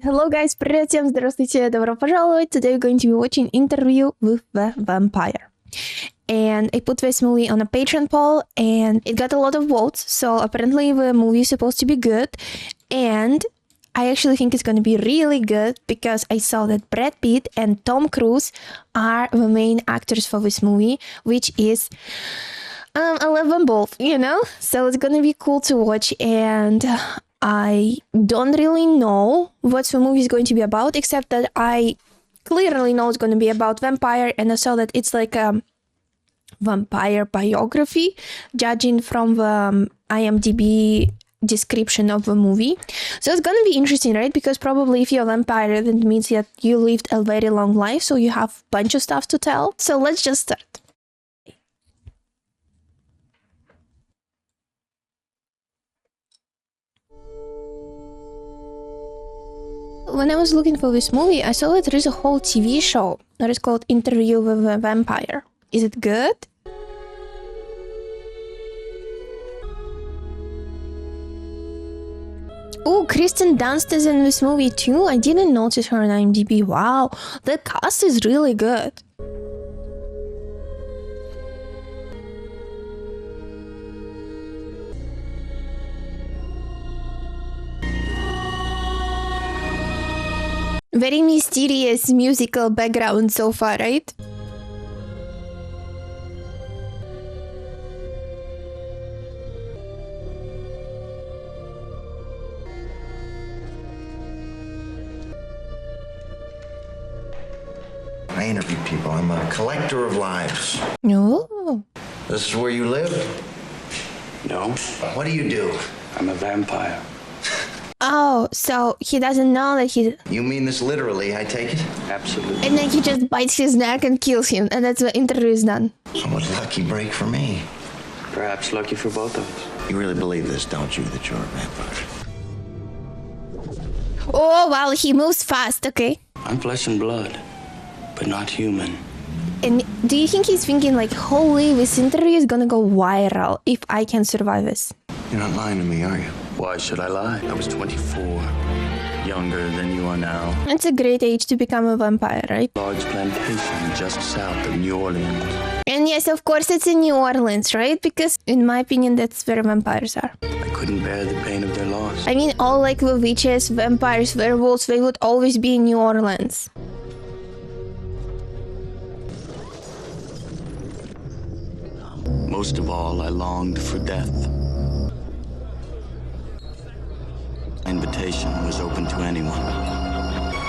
Hello guys, привет всем, здравствуйте, добро пожаловать. Today we're going to be watching Interview with the Vampire. And I put this movie on a Patreon poll and it got a lot of votes, so apparently the movie is supposed to be good. And I actually think it's going to be really good because I saw that Brad Pitt and Tom Cruise are the main actors for this movie, which is I love them both, you know? So it's going to be cool to watch, and I don't really know what the movie is going to be about, except that I clearly know it's going to be about vampire, and I saw that it's like a vampire biography, judging from the IMDb description of the movie. So it's going to be interesting, right? Because probably if you're a vampire, that means that you lived a very long life, so you have a bunch of stuff to tell. So let's just start. When I was looking for this movie, I saw that there is a whole TV show that is called Interview with a Vampire. Is it good? Oh, Kristen Dunst is in this movie too. I didn't notice her on IMDb. Wow, the cast is really good. Very mysterious musical background so far, right? I interview people. I'm a collector of lives. Oh. This is where you live? No, What do you do? I'm a vampire. Oh, so he doesn't know that he... You mean this literally, I take it? Absolutely. And then he just bites his neck and kills him, and that's the interview is done. Somewhat lucky break for me. Perhaps lucky for both of us. You really believe this, don't you, that you're a vampire? Oh, wow, he moves fast, okay. I'm flesh and blood, but not human. And do you think he's thinking like, holy, this interview is gonna go viral if I can survive this? You're not lying to me, are you? Why should I lie? I was 24, younger than you are now. It's a great age to become a vampire, right? Large plantation just south of New Orleans. And yes, of course, it's in New Orleans, right? Because in my opinion, that's where vampires are. I couldn't bear the pain of their loss. I mean, all like the witches, vampires, werewolves, they would always be in New Orleans. Most of all, I longed for death. Invitation was open to anyone,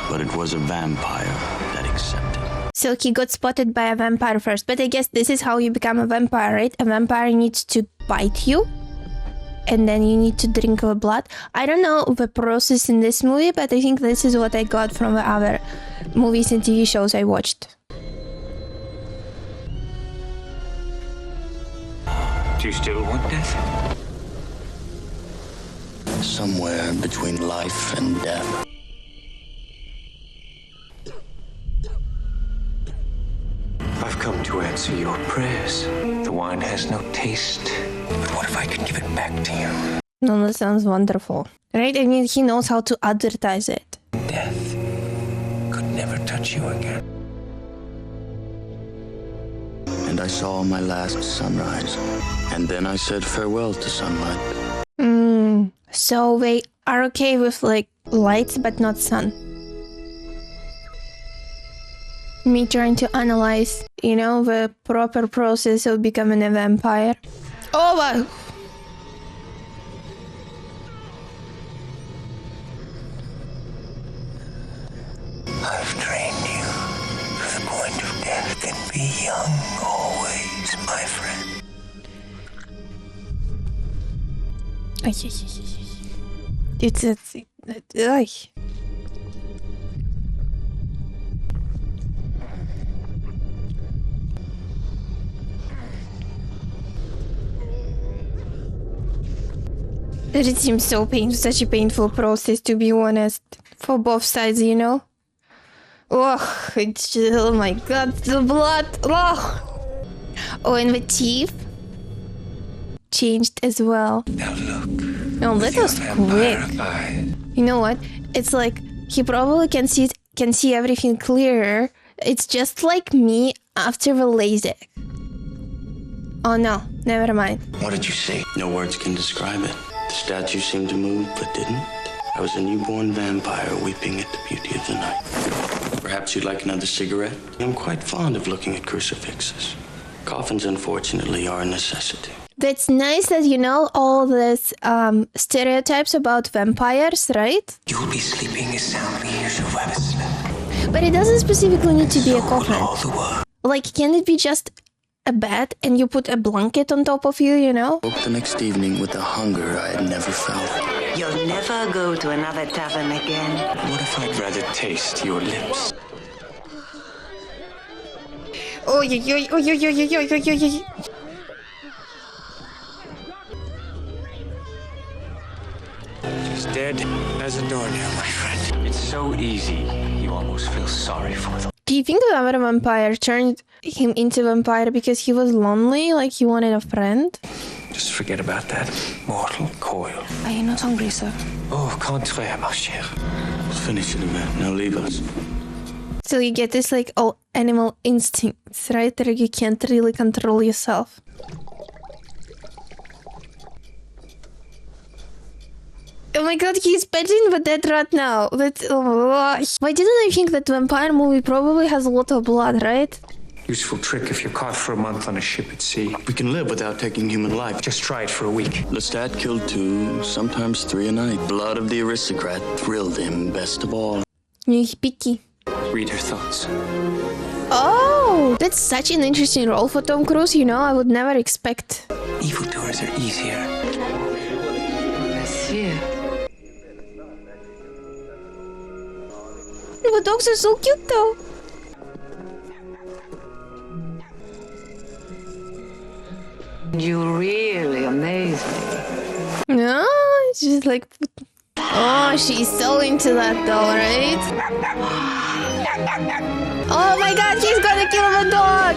but it was a vampire that accepted. So he got spotted by a vampire first, but I guess this is how you become a vampire, right? A vampire needs to bite you, and then you need to drink the blood. I don't know the process in this movie, but I think this is what I got from the other movies and TV shows I watched. Do you still want death? Somewhere between life and death. I've come to answer your prayers. The wine has no taste. But what if I can give it back to you? No, that sounds wonderful. Right? I mean, he knows how to advertise it. Death could never touch you again. And I saw my last sunrise. And then I said farewell to sunlight. So they are okay with like lights but not sun. Me trying to analyze, you know, the proper process of becoming a vampire. Oh wow! I've trained you to the point of death and be young always, my friend. It's ay. It seems so painful, such a painful process, to be honest, for both sides, you know. Oh, it's just, oh my god, the blood. Oh, and the teeth changed as well. Now look. No, that was quick. Eyes. You know what? It's like He probably can see everything clearer. It's just like me after the LASIK. Oh no, never mind. What did you see? No words can describe it. The statue seemed to move, but didn't. I was a newborn vampire weeping at the beauty of the night. Perhaps you'd like another cigarette? I'm quite fond of looking at crucifixes. Coffins, unfortunately, are a necessity. That's nice that you know all these stereotypes about vampires, right? You'll be sleeping as soundly as you've ever slept. But it doesn't specifically need to be a coffin. All the world. Like, can it be just a bed and you put a blanket on top of you, you know? Woke the next evening with a hunger I had never felt. You'll never go to another tavern again. What if I'd rather taste your lips? Oh, yeah. Just dead as a doornail, my friend. It's so easy, you almost feel sorry for them. Do you think the other vampire turned him into a vampire because he was lonely, like he wanted a friend? Just forget about that mortal coil. Are you not hungry, sir? Au contraire, ma chère. Let's finish it, man. Now leave us. So you get this like all animal instincts, right? That you can't really control yourself. Oh my god, he's petting the dead rat now. Why didn't I think that vampire movie probably has a lot of blood, right? Useful trick if you're caught for a month on a ship at sea. We can live without taking human life. Just try it for a week. Lestat killed 2, sometimes 3 a night. Blood of the aristocrat thrilled him best of all. Picky. Read her thoughts. Oh, that's such an interesting role for Tom Cruise, you know? I would never expect. Evildoers are easier. Monsieur. The dogs are so cute though. You really amaze me. No, it's just like... Oh, she's so into that though, right? Oh my god, he's gonna kill the dog!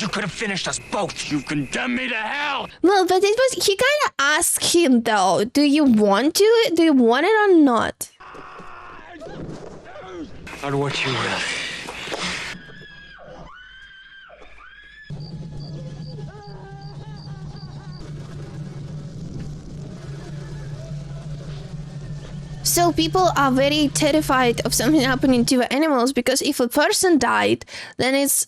You could have finished us both. You condemn me to hell. No, but it was... He kind of asked him though, do you want to? Do you want it or not? On what you will. So people are very terrified of something happening to the animals because if a person died, then it's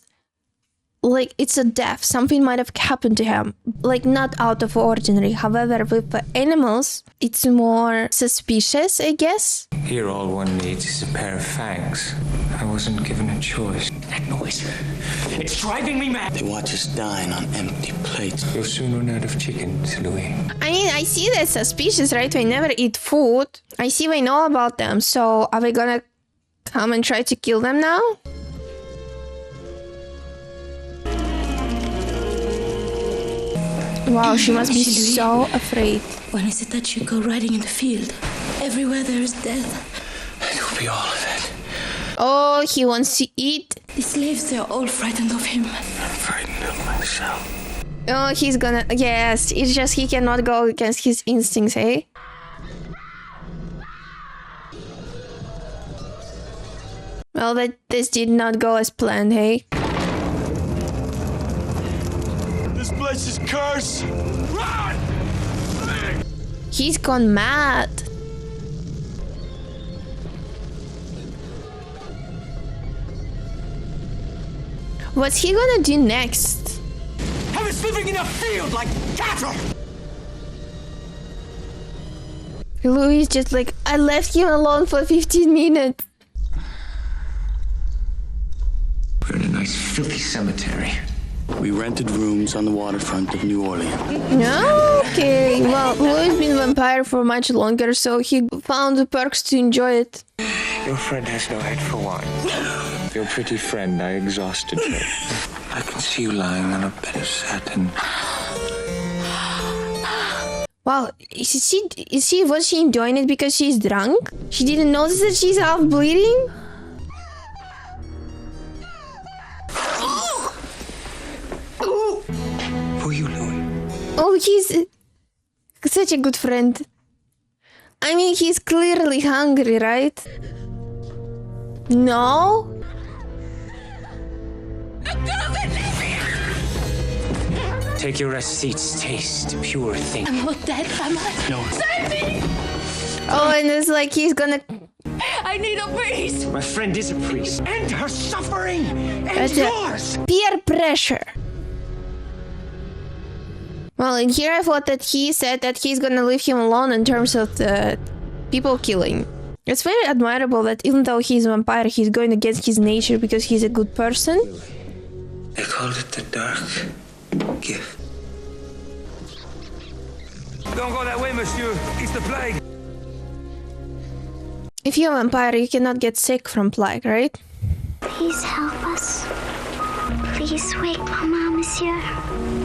like it's a death. Something might have happened to him, like not out of ordinary. However, with the animals, it's more suspicious, I guess. Here all one needs is a pair of fangs. I wasn't given a choice. That noise, it's driving me mad. They watch us dine on empty plates. You'll soon run out of chickens, Louis. I mean, I see they're suspicious, right? They never eat food. I see they know about them. So are we gonna come and try to kill them now? Wow, she must be so afraid. When is it that you go riding in the field? Everywhere there is death. It will be all of it. Oh, he wants to eat. The slaves, they are all frightened of him. I'm frightened of myself. Oh, he's gonna... Yes, it's just he cannot go against his instincts, eh? Well, this did not go as planned, hey? This place is cursed! Run! He's gone mad. What's he gonna do next? I was living in a field like cattle! Louis just like, I left him alone for 15 minutes. We're in a nice filthy cemetery. We rented rooms on the waterfront of New Orleans. Okay, well, Louis been vampire for much longer, so he found the perks to enjoy it. Your friend has no head for wine. Your pretty friend, I exhausted her. I can see you lying on a bed of satin. Wow, was she enjoying it because she's drunk? She didn't notice that she's half bleeding? For you, Louis. Oh, he's such a good friend. I mean, he's clearly hungry, right? No? Take your receipts, taste pure thing. I'm not dead, am I? No. Save me! Oh, and it's like he's gonna... I need a priest! My friend is a priest. And her suffering! And That's yours! peer pressure. Well, in here I thought that he said that he's gonna leave him alone in terms of the people killing. It's very admirable that even though he's a vampire, he's going against his nature because he's a good person. They called it the dark gift. Don't go that way, monsieur. It's the plague. If you're a vampire, you cannot get sick from plague, right? Please help us. Please wake Mama, monsieur.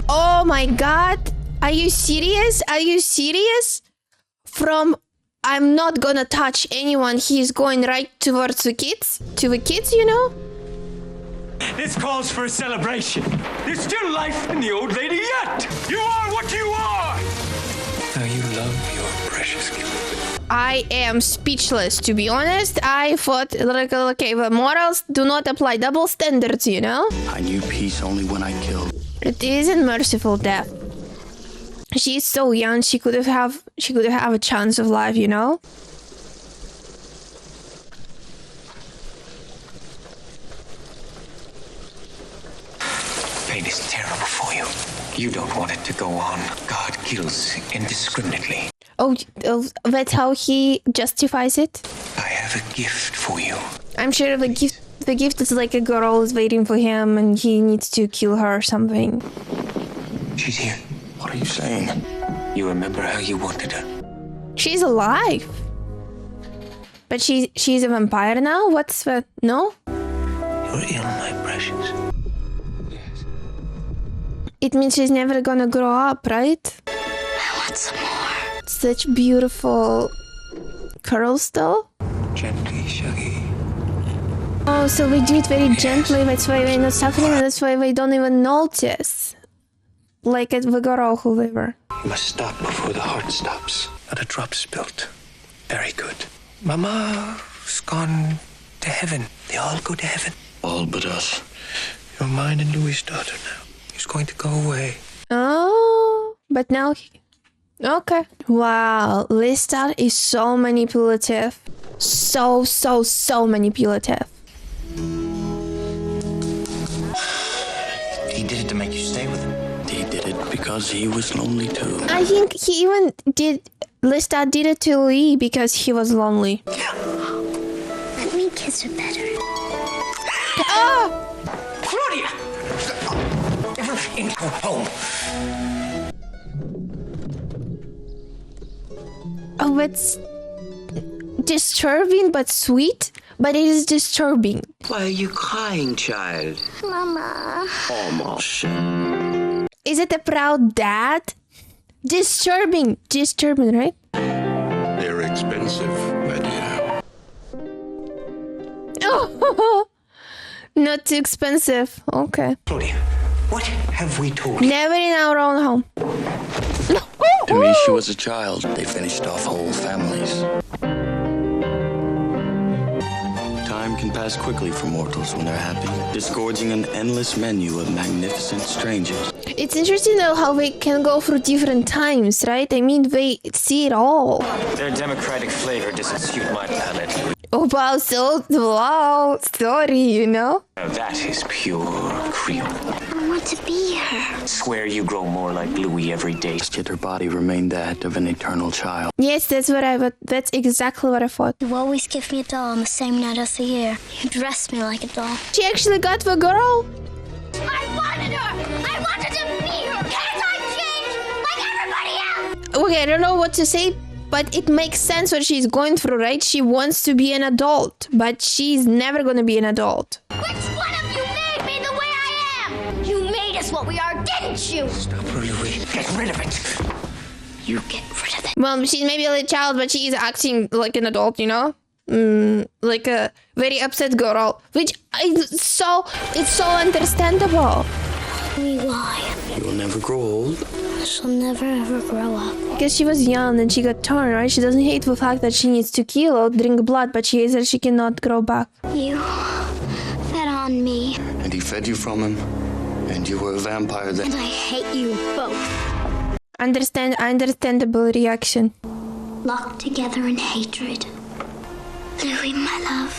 Oh my god! Are you serious? Are you serious? From I'm not gonna touch anyone, he's going right towards the kids? To the kids, you know? This calls for a celebration. There's still life in the old lady yet. You are what you are. Now you love your precious gift. I am speechless, to be honest. I thought, like, okay, the morals do not apply double standards, you know? I knew peace only when I killed. It isn't merciful death. She's so young, she could have a chance of life, you know? Pain is terrible for you. You don't want it to go on. God kills indiscriminately. Oh, that's how he justifies it? I have a gift for you. I'm sure the gift is like a girl is waiting for him and he needs to kill her or something. She's here. What are you saying? You remember how you wanted her? She's alive. But she's a vampire now? What's the... No? You're ill, my precious. Yes. It means she's never gonna grow up, right? I want some more. Such beautiful curls though. Gently, Shaggy. Oh, so they do it very gently, that's why they're not suffering, and that's why they don't even notice. Like at the girl, whoever. You must stop before the heart stops. Not a drop spilt. Very good. Mama's gone to heaven. They all go to heaven. All but us. You're mine and Louis' daughter now. He's going to go away. Oh, but now he... Okay. Wow, Lestat is so manipulative. So manipulative. He did it to make you stay with him. He did it because he was lonely too. I think he even did... Lestat did it to Lee because he was lonely. Let me kiss her better. Oh! Claudia! Into home. Oh, it's disturbing but sweet, but it is disturbing. Why are you crying, child? Mama. Almost. Is it a proud dad? Disturbing, right? They're expensive, my dear. Oh, not too expensive. Okay. Claudia, what have we told you? Never in our own home. To me, she was a child. They finished off whole families. Time can pass quickly for mortals when they're happy, disgorging an endless menu of magnificent strangers. It's interesting though how they can go through different times, right? I mean, they see it all. Their democratic flavor doesn't suit my palate. Oh, wow, sorry, you know? Now that is pure Creole. I want to be her. Swear you grow more like Louis every day. Yet her body remained that of an eternal child. Yes, that's exactly what I thought. You always give me a doll on the same night of the year. You dress me like a doll. She actually got the girl? I wanted her! I wanted to be her! Can't I change like everybody else? Okay, I don't know what to say, but it makes sense what she's going through, right? She wants to be an adult, but she's never gonna be an adult. Which one of you made me the way I am? You made us what we are, didn't you? Stop her, Louis. Get rid of it. You get rid of it. Well, she's maybe a little child, but she's acting like an adult, you know? Like a very upset girl, which it's so understandable. Tell me why. You will never grow old. She'll never ever grow up. Because she was young and she got torn, right? She doesn't hate the fact that she needs to kill or drink blood, but she hates that she cannot grow back. You fed on me, And he fed you from him. And you were a vampire then. and I hate you both. Understandable reaction. Locked together in hatred. Louis, my love,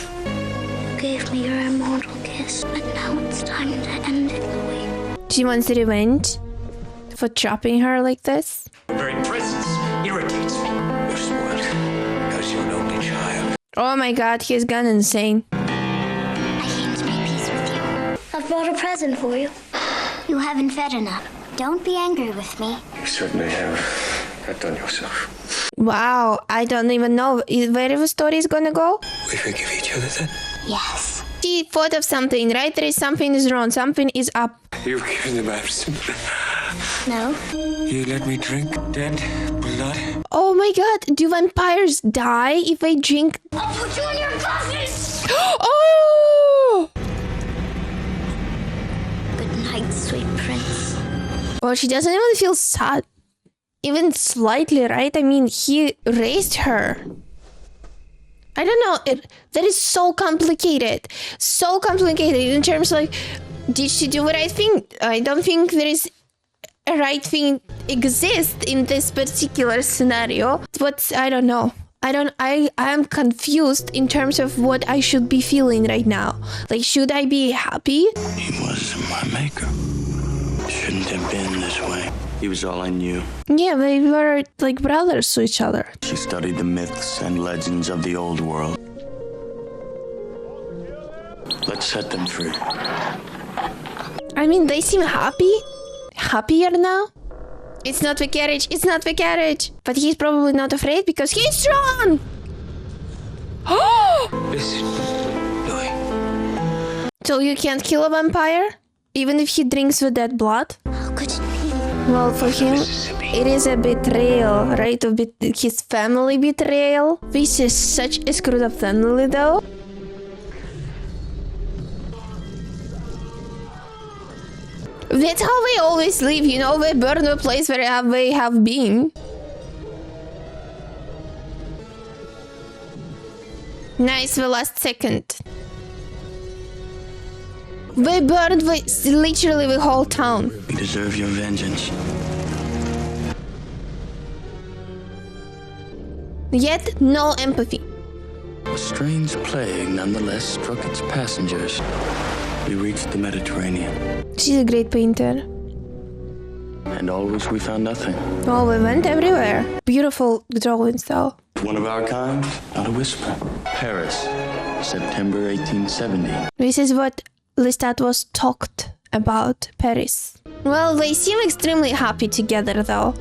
you gave me your immortal kiss, but now it's time to end it, Louis. She wants revenge for trapping her like this. Your very presence irritates me. You're spoiled, because you're an only child. Oh my god, he's gone insane. I came to make peace with you. I've brought a present for you. You haven't fed enough. Don't be angry with me. You certainly have outdone yourself. Wow, I don't even know where the story is gonna go. We forgive each other then? Yes. She thought of something, right? Something is wrong, something is up. You've given the baptism. No? You let me drink dead blood? Oh my god, do vampires die if they drink? I'll put you in your glasses! Oh! Good night, sweet prince. Well, she doesn't even feel sad. Even slightly, right? I mean, he raised her. I don't know. That is so complicated. So complicated in terms like, did she do the right thing? I don't think there is a right thing exists in this particular scenario. But I don't know. I am confused in terms of what I should be feeling right now. Like, should I be happy? He was my maker. Shouldn't have been this way. He was all I knew. Yeah, they were like brothers to each other. She studied the myths and legends of the old world. Let's set them free. I mean, they seem happy. Happier now. It's not the carriage. It's not the carriage. But he's probably not afraid because he's strong. Oh! Listen, Louis. So you can't kill a vampire? Even if he drinks the dead blood? How could it be? Well, for him, it is a betrayal, right? His family betrayal. This is such a screwed up family, though. That's how they always live, you know? They burn the place where they have been. Nice, the last second. They burned literally the whole town. You deserve your vengeance. Yet, no empathy. A strange plague nonetheless struck its passengers. We reached the Mediterranean. She's a great painter. And always we found nothing. Oh, we went everywhere. Beautiful drawings, though. One of our kind, not a whisper. Paris, September 1870. This is what Lestat was talked about, Paris. Well, they seem extremely happy together, though.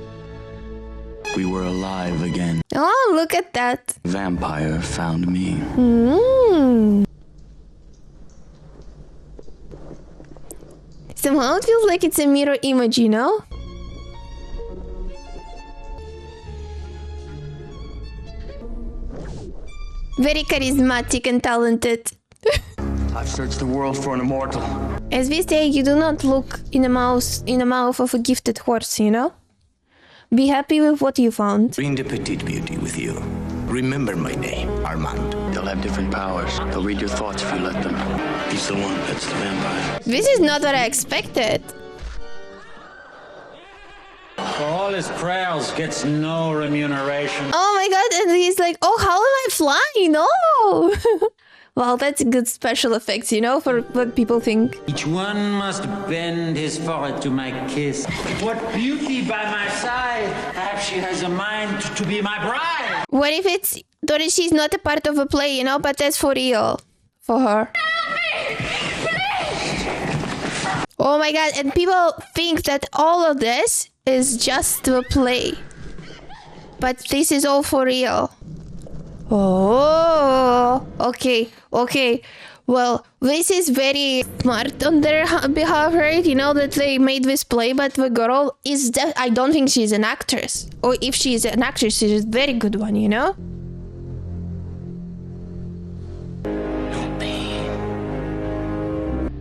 We were alive again. Oh, look at that. Vampire found me. Somehow it feels like it's a mirror image, you know? Very charismatic and talented. I've searched the world for an immortal. As we say, you do not look in the mouth of a gifted horse, you know? Be happy with what you found. Bring the petite beauty with you. Remember my name, Armand. They'll have different powers. They'll read your thoughts if you let them. He's the one. That's the vampire. This is not what I expected. For all his prayers, gets no remuneration. Oh my god, and he's like, oh, how am I flying? No! Well, that's good special effects, you know, for what people think. Each one must bend his forehead to my kiss. What beauty by my side! Perhaps she has a mind to be my bride! What if it's Doris? She's not a part of a play, you know, but that's for real. For her. Oh my god, and people think that all of this is just a play. But this is all for real. Oh, okay. Well, this is very smart on their behalf, right? You know, that they made this play, but the girl is... I don't think she's an actress. Or if she's an actress, she's a very good one, you know? No pain.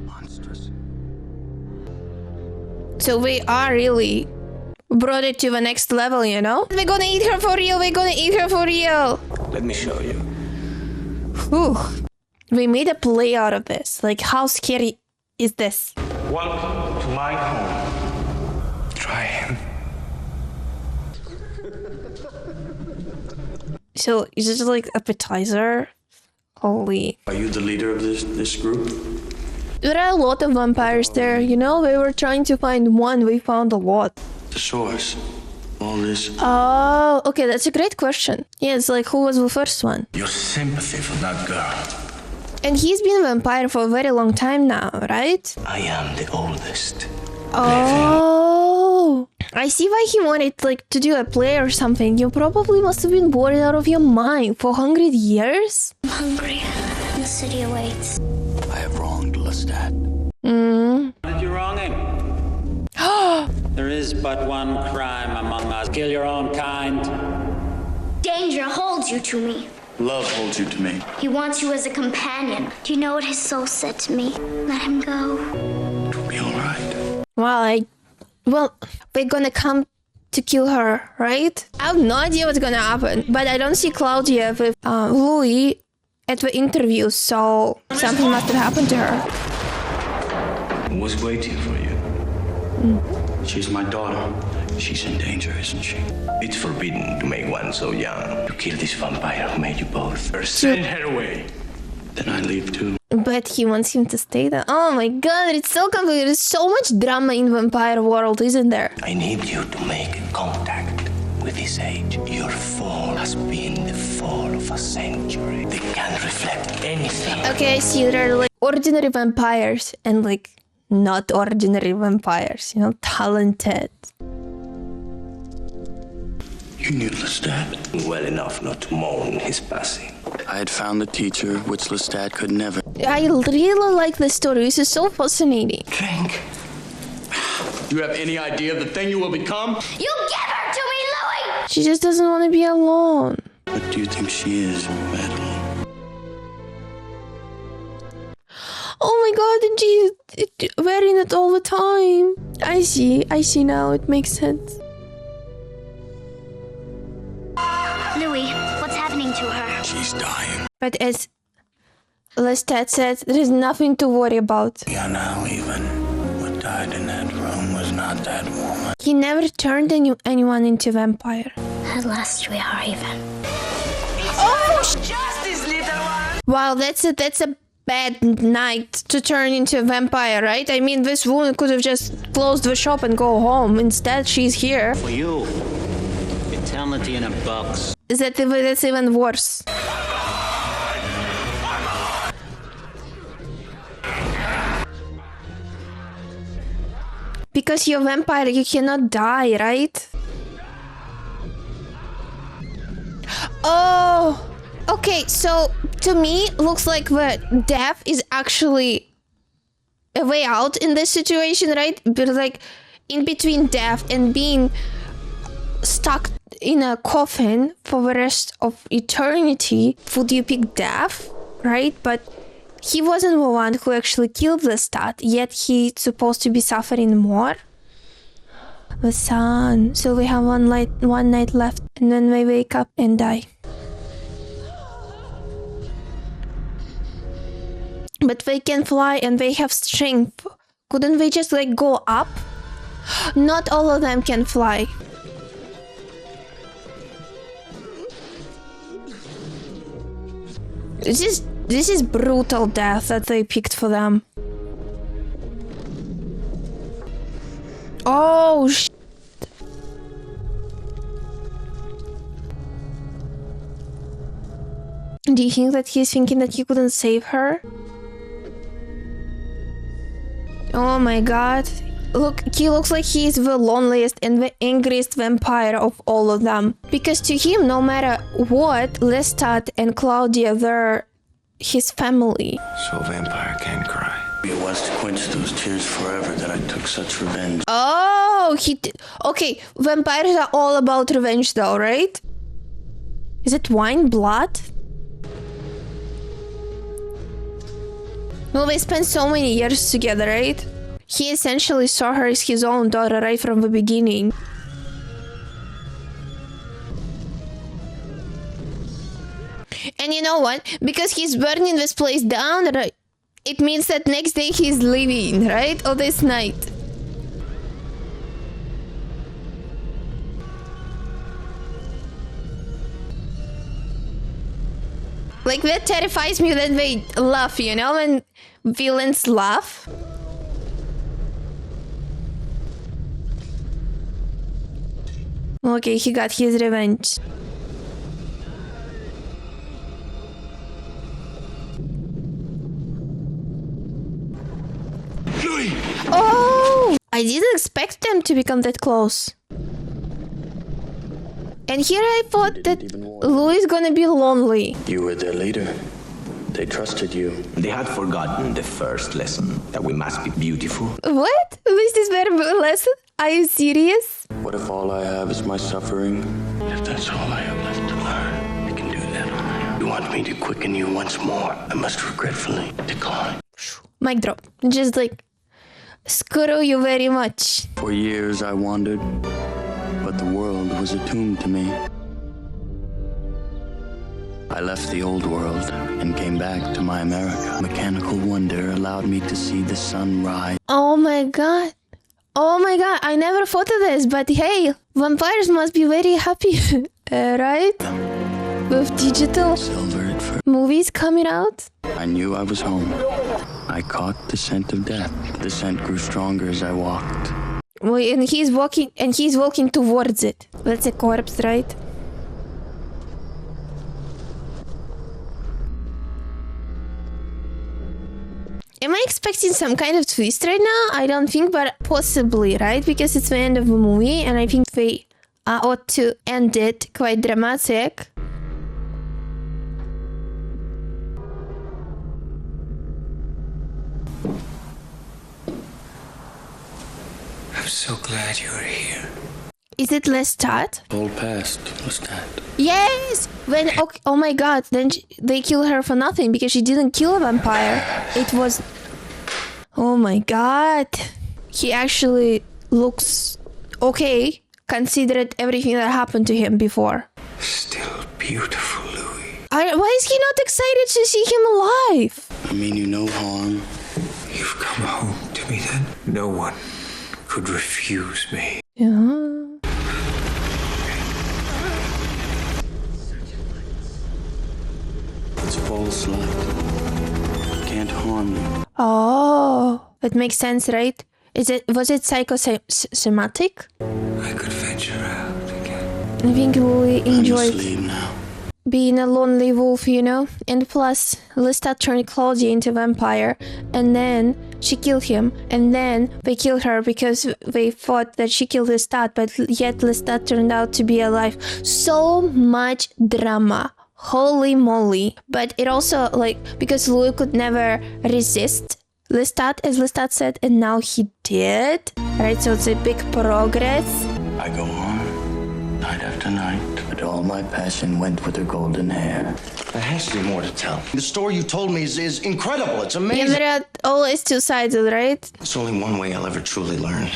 Monstrous. So we are really brought it to the next level, you know? We're gonna eat her for real, we're gonna eat her for real. Let me show you. Whew. We made a play out of this. Like, how scary is this? Welcome to my home. Try him. So, is it like appetizer? Holy. Are you the leader of this group? There are a lot of vampires there, you know? We were trying to find one, we found a lot. The source. All this. Oh, okay, that's a great question. Yes, like, who was the first one? Your sympathy for that girl. And he's been a vampire for a very long time now, right? I am the oldest. Oh, I see why he wanted like to do a play or something. You probably must have been bored out of your mind for 100 years. I'm hungry. The city awaits. I have wronged Lestat. What did you wrong him? There is but one crime among us. Kill your own kind. Danger holds you to me. Love holds you to me. He wants you as a companion. Do you know what his soul said to me? Let him go. It'll be all right. Well, we're gonna come to kill her, right? I have no idea what's gonna happen, but I don't see Claudia with Louis at the interview, so something must have happened to her. I was waiting for you. She's my daughter. She's in danger, isn't she? It's forbidden to make one so young. To kill this vampire who made you both. Or send her away. Then I leave too. But he wants him to stay there. Oh my god, it's so complicated. There's so much drama in vampire world, isn't there? I need you to make contact with his age. Your fall has been the fall of a century. They can't reflect anything. Okay, I see there are like ordinary vampires and like not ordinary vampires, you know, talented. You knew Lestat well enough not to mourn his passing. I had found the teacher, which Lestat could never. I really like this story. This is so fascinating. Drink. Do you have any idea of the thing you will become? You give her to me, Louis! She just doesn't want to be alone. What do you think she is, Madeline? Oh my god, and she's wearing it all the time. I see now, it makes sense. Louis, what's happening to her? She's dying. But as Lestat said, there is nothing to worry about. Yeah, now even. What died in that room was not that woman. He never turned anyone into vampire. At last we are even. Oh, justice, little one. Wow, that's a bad night to turn into a vampire, right? I mean, this woman could have just closed the shop and go home. Instead, she's here. For you, eternity in a box. That's even worse. Because you're a vampire, you cannot die, right? Oh, okay, so to me, looks like the death is actually a way out in this situation, right? But like, in between death and being stuck in a coffin for the rest of eternity, would you pick death, right? But he wasn't the one who actually killed Lestat, yet he's supposed to be suffering more. The sun. So we have one night left, and then we wake up and die. But they can fly and they have strength. Couldn't they just like go up? Not all of them can fly. This is brutal death that they picked for them. Oh shit. Do you think that he's thinking that he couldn't save her? Oh my god. Look, he looks like he's the loneliest and the angriest vampire of all of them. Because to him, no matter what, Lestat and Claudia, they're his family. So a vampire can't cry. It was to quench those tears forever that I took such revenge. Oh, okay, vampires are all about revenge though, right? Is it wine blood? Well, they spent so many years together, right? he essentially saw her as his own daughter right from the beginning. And you know what? Because he's burning this place down, right? It means that next day he's leaving, right? Or this night. Like, that terrifies me that they laugh, you know, when villains laugh. Okay, he got his revenge. Louis! Oh! I didn't expect them to become that close. And here I thought that Louis is gonna be lonely. You were their leader. They trusted you. They had forgotten the first lesson, that we must be beautiful. What? This is their lesson? Are you serious? What if all I have is my suffering? If that's all I have left to learn, I can do that on my own. You want me to quicken you once more? I must regretfully decline. Mic drop. Just like, screw you very much. For years I wandered, but the world was a tomb to me. I left the old world and came back to my America. Mechanical wonder allowed me to see the sun rise. Oh my god. Oh my god, I never thought of this, but hey, vampires must be very happy, right? With digital movies coming out. I knew I was home. I caught the scent of death. The scent grew stronger as I walked. Wait, and he's walking towards it. That's a corpse, right? Am I expecting some kind of twist right now? I don't think, but possibly, right? Because it's the end of the movie, and I think they ought to end it quite dramatic. I'm so glad you're here. Is it Lestat? All past, Lestat. Yes! When okay, oh my god, then they kill her for nothing because she didn't kill a vampire. It was... Oh my god. He actually looks okay, considering everything that happened to him before. Still beautiful, Louis. Why is he not excited to see him alive? I mean you no harm. You've come home to me then. No one could refuse me. Yeah. It's false light. Can't harm you. Oh, that makes sense, right? Was it psychosomatic? I could venture out again. I think we enjoyed Leave now. being a lonely wolf, you know? And plus, Lestat turned Claudia into a vampire, and then she killed him, and then they killed her because they thought that she killed Lestat, but yet Lestat turned out to be alive. So much drama. Holy moly. But it also, like, because Louis could never resist Lestat, as Lestat said, and now he did. Right, so it's a big progress. I go on, night after night, but all my passion went with her golden hair. There has to be more to tell. The story you told me is incredible. It's amazing. Yeah, there are always two sides, right? It's only one way I'll ever truly learn,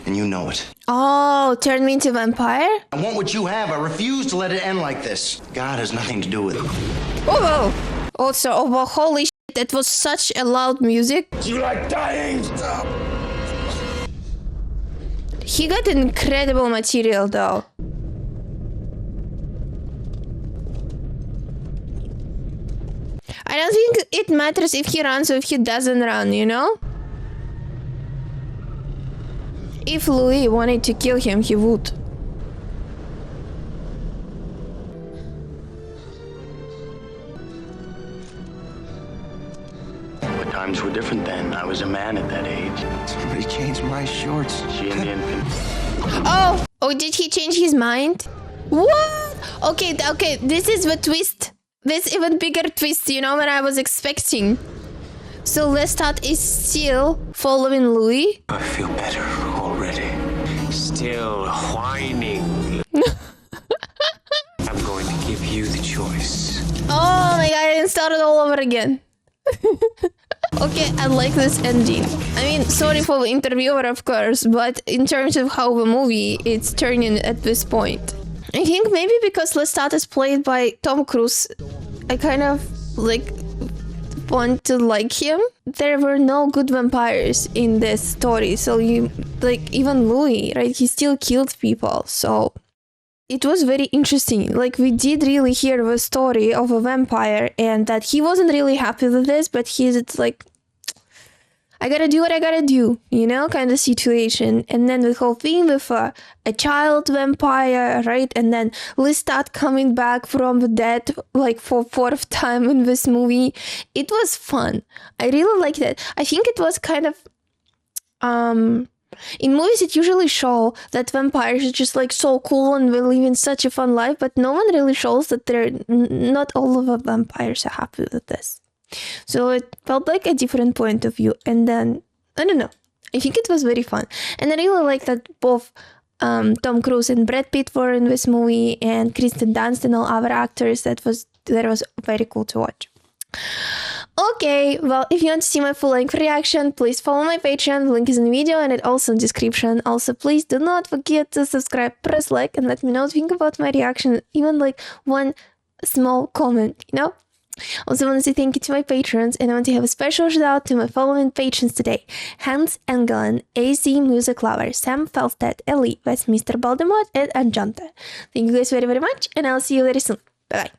and you know it. Oh, turn me into a vampire? I want what you have. I refuse to let it end like this. God has nothing to do with it. Oh, also, oh, holy shit, that was such a loud music. You like dying? Stop. He got incredible material, though. I don't think it matters if he runs or if he doesn't run, you know? If Louis wanted to kill him, he would. But times were different then. I was a man at that age. Somebody changed my shorts. She and the infant. Oh, did he change his mind? What? Okay, this is the twist. This even bigger twist, you know, than I was expecting. So Lestat is still following Louis? I feel better already. Still whining. I'm going to give you the choice. Oh my god, and start it all over again. Okay, I like this ending. I mean, sorry for the interviewer, of course, but in terms of how the movie it's turning at this point, I think maybe because Lestat is played by Tom Cruise, I kind of like want to like him. There were no good vampires in this story, so you like even Louis, right? He still killed people, so it was very interesting. Like, we did really hear the story of a vampire and that he wasn't really happy with this, but he's like, I gotta do what I gotta do, you know, kind of situation. And then the whole thing with a child vampire, right? And then Lestat coming back from the dead, like, for fourth time in this movie. It was fun. I really liked it. I think it was kind of, in movies, it usually show that vampires are just like so cool and they live in such a fun life, but no one really shows that they're not all of the vampires are happy with this. So it felt like a different point of view. And then, I don't know, I think it was very fun. And I really like that both Tom Cruise and Brad Pitt were in this movie, and Kristen Dunst and all other actors. That was very cool to watch. Okay, well, if you want to see my full-length reaction, please follow my Patreon, the link is in the video and it also in the description. Also, please do not forget to subscribe, press like, and let me know what you think about my reaction, even like one small comment, you know? Also, I want to say thank you to my patrons, and I want to have a special shout out to my following patrons today: Hans Engelen, AZ Music Lover, Sam Felstead, Ellie, Westminster Baldermot, and Anjanta. Thank you guys very, very much, and I'll see you very soon. Bye-bye.